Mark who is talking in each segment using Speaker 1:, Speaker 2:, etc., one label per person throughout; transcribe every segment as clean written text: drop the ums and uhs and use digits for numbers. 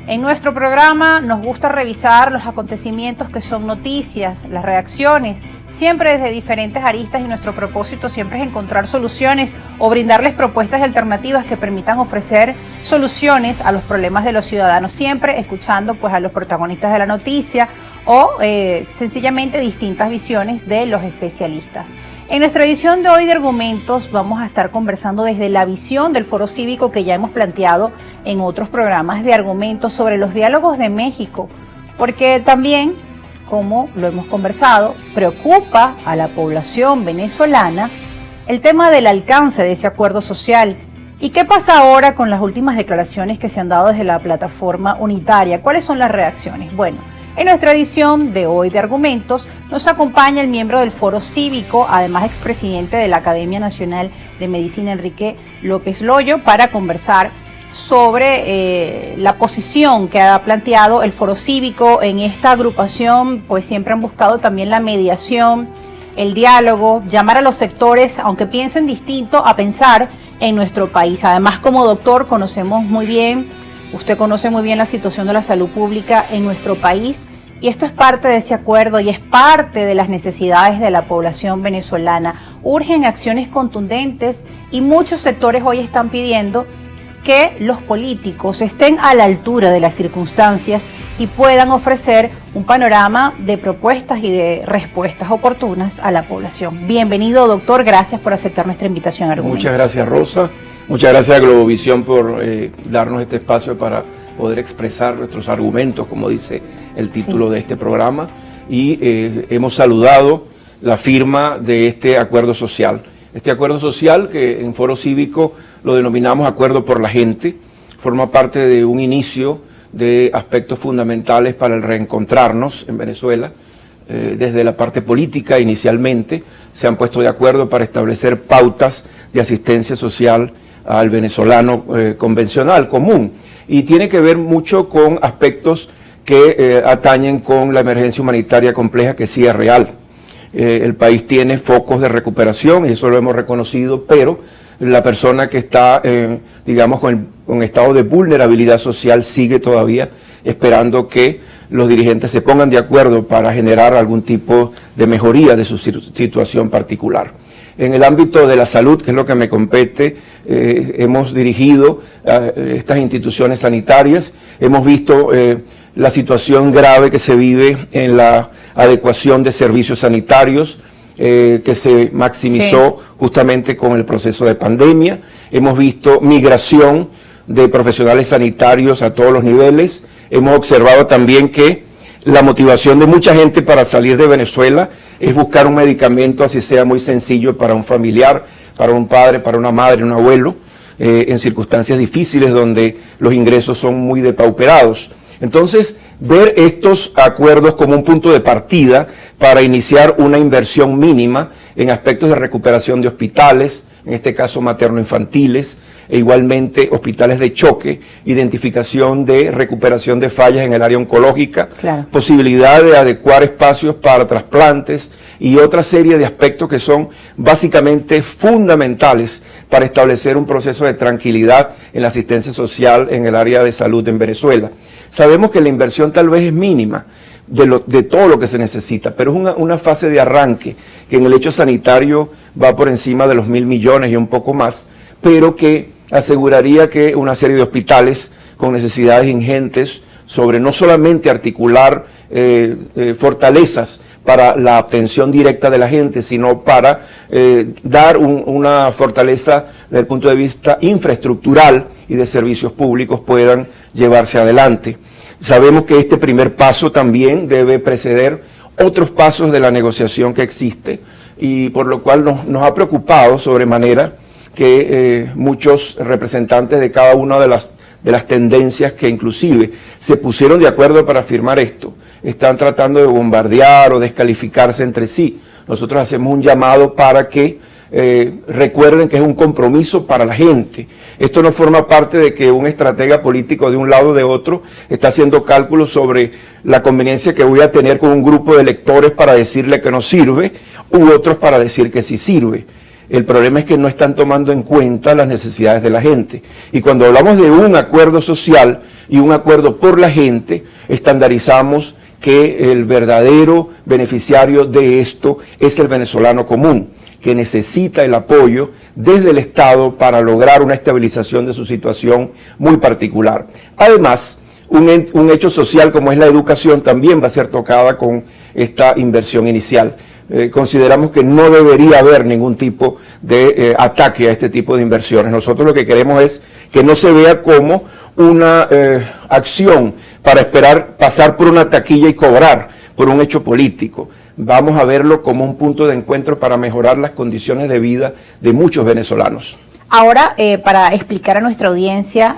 Speaker 1: En nuestro programa nos gusta revisar los acontecimientos que son noticias, las reacciones, siempre desde diferentes aristas, y nuestro propósito siempre es encontrar soluciones o brindarles propuestas alternativas que permitan ofrecer soluciones a los problemas de los ciudadanos, siempre escuchando pues a los protagonistas de la noticia o sencillamente distintas visiones de los especialistas. En nuestra edición de hoy de Argumentos vamos a estar conversando desde la visión del Foro Cívico que ya hemos planteado en otros programas de Argumentos sobre los diálogos de México, porque también, como lo hemos conversado, preocupa a la población venezolana el tema del alcance de ese acuerdo social. ¿Y qué pasa ahora con las últimas declaraciones que se han dado desde la plataforma unitaria? ¿Cuáles son las reacciones? Bueno, en nuestra edición de hoy de Argumentos nos acompaña el miembro del Foro Cívico, además expresidente de la Academia Nacional de Medicina, Enrique López Loyo, para conversar sobre la posición que ha planteado el Foro Cívico. En esta agrupación pues siempre han buscado también la mediación, el diálogo, llamar a los sectores, aunque piensen distinto, a pensar en nuestro país. Además, como doctor conocemos muy bien, usted conoce muy bien la situación de la salud pública en nuestro país, y esto es parte de ese acuerdo y es parte de las necesidades de la población venezolana. Urgen acciones contundentes y muchos sectores hoy están pidiendo que los políticos estén a la altura de las circunstancias y puedan ofrecer un panorama de propuestas y de respuestas oportunas a la población. Bienvenido, doctor, gracias por aceptar nuestra invitación a Argumentos.
Speaker 2: Muchas gracias, Rosa. Muchas gracias a Globovisión por darnos este espacio para poder expresar nuestros argumentos, como dice el título de este programa. Y hemos saludado la firma de este acuerdo social. Este acuerdo social, que en Foro Cívico lo denominamos Acuerdo por la Gente, forma parte de un inicio de aspectos fundamentales para el reencontrarnos en Venezuela. Desde la parte política, inicialmente, se han puesto de acuerdo para establecer pautas de asistencia social al venezolano convencional, común, y tiene que ver mucho con aspectos que atañen con la emergencia humanitaria compleja, que sí es real. El país tiene focos de recuperación y eso lo hemos reconocido, pero la persona que está, digamos, con estado de vulnerabilidad social sigue todavía esperando que los dirigentes se pongan de acuerdo para generar algún tipo de mejoría de su situación particular. En el ámbito de la salud, que es lo que me compete, hemos dirigido a estas instituciones sanitarias, hemos visto la situación grave que se vive en la adecuación de servicios sanitarios, que se maximizó justamente con el proceso de pandemia. Hemos visto migración de profesionales sanitarios a todos los niveles. Hemos observado también que la motivación de mucha gente para salir de Venezuela es buscar un medicamento, así sea muy sencillo, para un familiar, para un padre, para una madre, un abuelo, en circunstancias difíciles donde los ingresos son muy depauperados. Entonces, ver estos acuerdos como un punto de partida para iniciar una inversión mínima en aspectos de recuperación de hospitales, en este caso materno-infantiles, e igualmente hospitales de choque, identificación de recuperación de fallas en el área oncológica, posibilidad de adecuar espacios para trasplantes y otra serie de aspectos que son básicamente fundamentales para establecer un proceso de tranquilidad en la asistencia social en el área de salud en Venezuela. Sabemos que la inversión tal vez es mínima de todo lo que se necesita, pero es una fase de arranque que en el hecho sanitario va por encima de los 1.000 millones y un poco más, pero que aseguraría que una serie de hospitales con necesidades ingentes sobre no solamente articular fortalezas para la atención directa de la gente, sino para dar una fortaleza desde el punto de vista infraestructural y de servicios públicos puedan llevarse adelante. Sabemos que este primer paso también debe preceder otros pasos de la negociación que existe, y por lo cual nos ha preocupado sobremanera que muchos representantes de cada una de las tendencias que inclusive se pusieron de acuerdo para firmar esto, están tratando de bombardear o descalificarse entre sí. Nosotros hacemos un llamado para que recuerden que es un compromiso para la gente. Esto no forma parte de que un estratega político de un lado o de otro está haciendo cálculos sobre la conveniencia que voy a tener con un grupo de electores para decirle que no sirve, u otros para decir que sí sirve. El problema es que no están tomando en cuenta las necesidades de la gente. Y cuando hablamos de un acuerdo social y un acuerdo por la gente, estandarizamos que el verdadero beneficiario de esto es el venezolano común, que necesita el apoyo desde el Estado para lograr una estabilización de su situación muy particular. Además, un hecho social como es la educación también va a ser tocada con esta inversión inicial. Consideramos que no debería haber ningún tipo de ataque a este tipo de inversiones. Nosotros lo que queremos es que no se vea como una acción para esperar pasar por una taquilla y cobrar por un hecho político. Vamos a verlo como un punto de encuentro para mejorar las condiciones de vida de muchos venezolanos.
Speaker 1: Ahora, para explicar a nuestra audiencia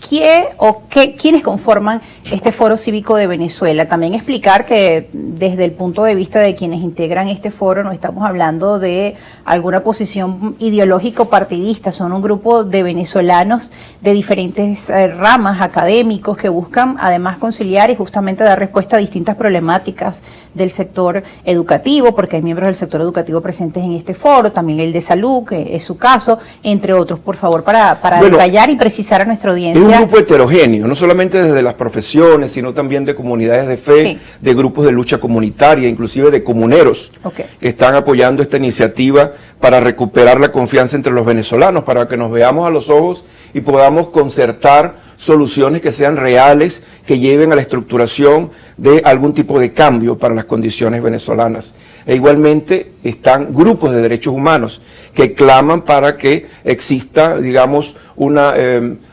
Speaker 1: quiénes conforman este Foro Cívico de Venezuela. También explicar que desde el punto de vista de quienes integran este foro no estamos hablando de alguna posición ideológico partidista, son un grupo de venezolanos de diferentes ramas académicos que buscan además conciliar y justamente dar respuesta a distintas problemáticas del sector educativo, porque hay miembros del sector educativo presentes en este foro, también el de salud, que es su caso, entre otros. Por favor, para detallar y precisar a nuestra audiencia.
Speaker 2: Es un grupo heterogéneo, no solamente desde las profesiones, sino también de comunidades de fe, sí, de grupos de lucha comunitaria, inclusive de comuneros, que están apoyando esta iniciativa para recuperar la confianza entre los venezolanos, para que nos veamos a los ojos y podamos concertar soluciones que sean reales, que lleven a la estructuración de algún tipo de cambio para las condiciones venezolanas. E igualmente están grupos de derechos humanos que claman para que exista, digamos, una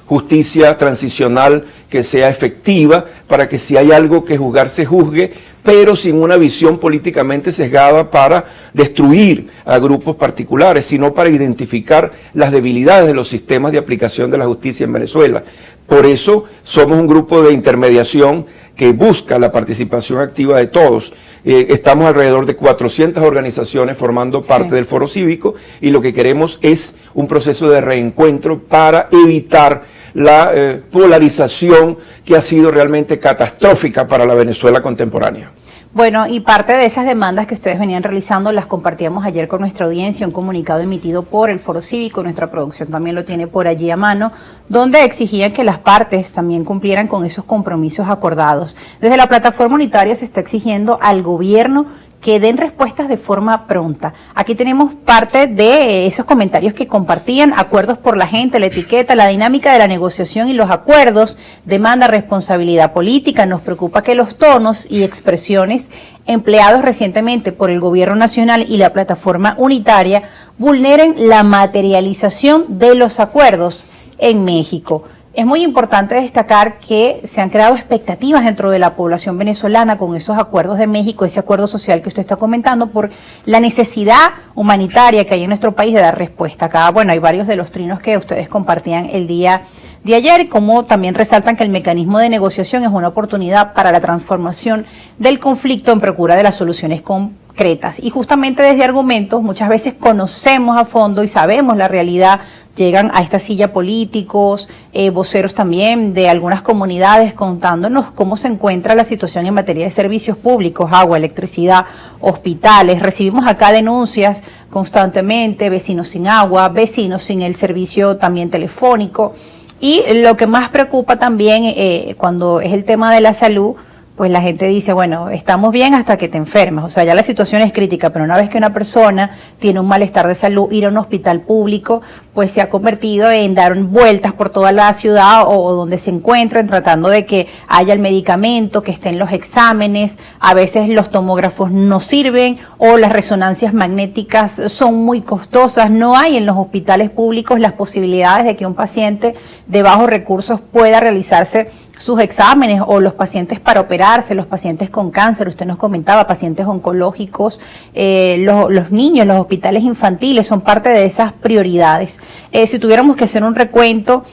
Speaker 2: justicia transicional que sea efectiva, para que si hay algo que juzgar se juzgue, pero sin una visión políticamente sesgada para destruir a grupos particulares, sino para identificar las debilidades de los sistemas de aplicación de la justicia en Venezuela. Por eso somos un grupo de intermediación que busca la participación activa de todos. Estamos alrededor de 400 organizaciones formando parte del Foro Cívico y lo que queremos es un proceso de reencuentro para evitar la polarización que ha sido realmente catastrófica para la Venezuela contemporánea.
Speaker 1: Bueno, y parte de esas demandas que ustedes venían realizando las compartíamos ayer con nuestra audiencia, un comunicado emitido por el Foro Cívico, nuestra producción también lo tiene por allí a mano, donde exigían que las partes también cumplieran con esos compromisos acordados. Desde la plataforma unitaria se está exigiendo al gobierno que den respuestas de forma pronta. Aquí tenemos parte de esos comentarios que compartían: acuerdos por la gente, la etiqueta, la dinámica de la negociación y los acuerdos, demanda responsabilidad política. Nos preocupa que los tonos y expresiones empleados recientemente por el gobierno nacional y la plataforma unitaria vulneren la materialización de los acuerdos en México. Es muy importante destacar que se han creado expectativas dentro de la población venezolana con esos acuerdos de México, ese acuerdo social que usted está comentando, por la necesidad humanitaria que hay en nuestro país de dar respuesta. Acá, bueno, hay varios de los trinos que ustedes compartían el día de ayer, como también resaltan que el mecanismo de negociación es una oportunidad para la transformación del conflicto en procura de las soluciones concretas. Y justamente desde argumentos muchas veces conocemos a fondo y sabemos la realidad. Llegan a esta silla políticos, voceros también de algunas comunidades contándonos cómo se encuentra la situación en materia de servicios públicos, agua, electricidad, hospitales. Recibimos acá denuncias constantemente, vecinos sin agua, vecinos sin el servicio también telefónico. Y lo que más preocupa también cuando es el tema de la salud, pues la gente dice, bueno, estamos bien hasta que te enfermas, o sea, ya la situación es crítica, pero una vez que una persona tiene un malestar de salud, ir a un hospital público, pues se ha convertido en dar vueltas por toda la ciudad o donde se encuentren, tratando de que haya el medicamento, que estén los exámenes. A veces los tomógrafos no sirven o las resonancias magnéticas son muy costosas. No hay en los hospitales públicos las posibilidades de que un paciente de bajos recursos pueda realizarse sus exámenes, o los pacientes para operarse, los pacientes con cáncer, usted nos comentaba, pacientes oncológicos, los niños, los hospitales infantiles son parte de esas prioridades. Si tuviéramos que hacer un recuento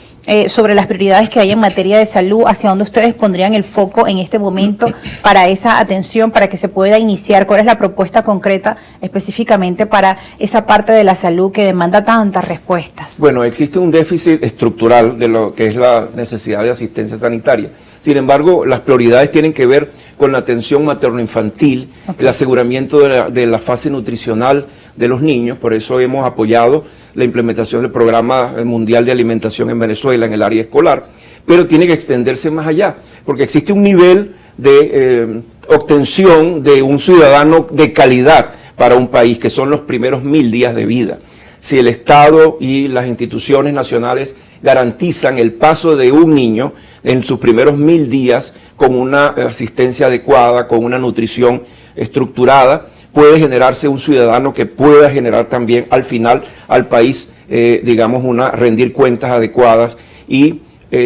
Speaker 1: sobre las prioridades que hay en materia de salud, ¿hacia dónde ustedes pondrían el foco en este momento para esa atención, para que se pueda iniciar? ¿Cuál es la propuesta concreta específicamente para esa parte de la salud que demanda tantas respuestas?
Speaker 2: Bueno, existe un déficit estructural de lo que es la necesidad de asistencia sanitaria. Sin embargo, las prioridades tienen que ver con la atención materno-infantil, el aseguramiento de la fase nutricional de los niños. Por eso hemos apoyado la implementación del Programa Mundial de Alimentación en Venezuela en el área escolar, pero tiene que extenderse más allá, porque existe un nivel de obtención de un ciudadano de calidad para un país, que son los primeros 1000 días de vida. Si el Estado y las instituciones nacionales garantizan el paso de un niño en sus primeros 1000 días con una asistencia adecuada, con una nutrición estructurada, puede generarse un ciudadano que pueda generar también al final al país, digamos, rendir cuentas adecuadas y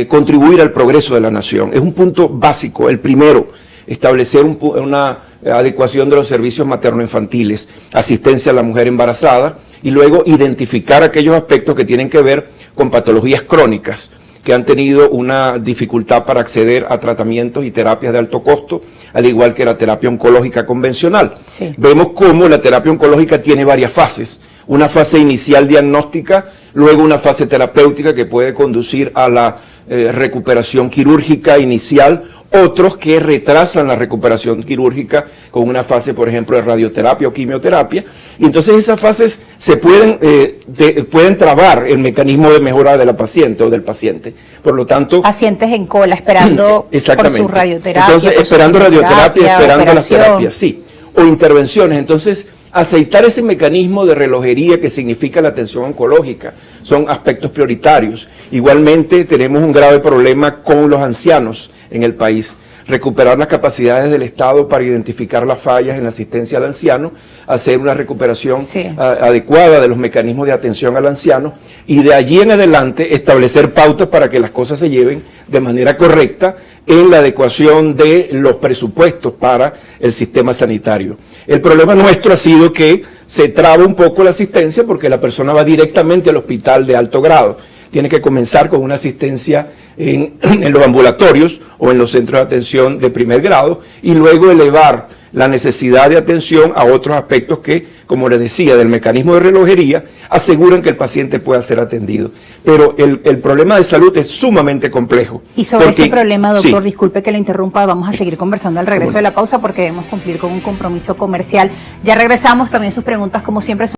Speaker 2: contribuir al progreso de la nación. Es un punto básico, el primero, establecer una adecuación de los servicios materno-infantiles, asistencia a la mujer embarazada, y luego identificar aquellos aspectos que tienen que ver con patologías crónicas, que han tenido una dificultad para acceder a tratamientos y terapias de alto costo, al igual que la terapia oncológica convencional. Sí. Vemos cómo la terapia oncológica tiene varias fases. Una fase inicial diagnóstica, luego una fase terapéutica que puede conducir a la recuperación quirúrgica inicial, otros que retrasan la recuperación quirúrgica con una fase, por ejemplo, de radioterapia o quimioterapia, y entonces esas fases se pueden trabar el mecanismo de mejora de la paciente o del paciente. Por lo tanto,
Speaker 1: pacientes en cola esperando por su radioterapia.
Speaker 2: Entonces, esperando radioterapia, esperando las terapias, sí, o intervenciones. Entonces, aceitar ese mecanismo de relojería que significa la atención oncológica son aspectos prioritarios. Igualmente tenemos un grave problema con los ancianos en el país. Recuperar las capacidades del Estado para identificar las fallas en la asistencia al anciano, hacer una recuperación adecuada de los mecanismos de atención al anciano y de allí en adelante establecer pautas para que las cosas se lleven de manera correcta en la adecuación de los presupuestos para el sistema sanitario. El problema nuestro ha sido que se traba un poco la asistencia porque la persona va directamente al hospital de alto grado. Tiene que comenzar con una asistencia en los ambulatorios o en los centros de atención de primer grado y luego elevar la necesidad de atención a otros aspectos que, como les decía, del mecanismo de relojería, aseguran que el paciente pueda ser atendido. Pero el problema de salud es sumamente complejo.
Speaker 1: Y sobre ese problema, doctor, sí, disculpe que le interrumpa, vamos a seguir conversando al regreso de la pausa porque debemos cumplir con un compromiso comercial. Ya regresamos, también sus preguntas como siempre son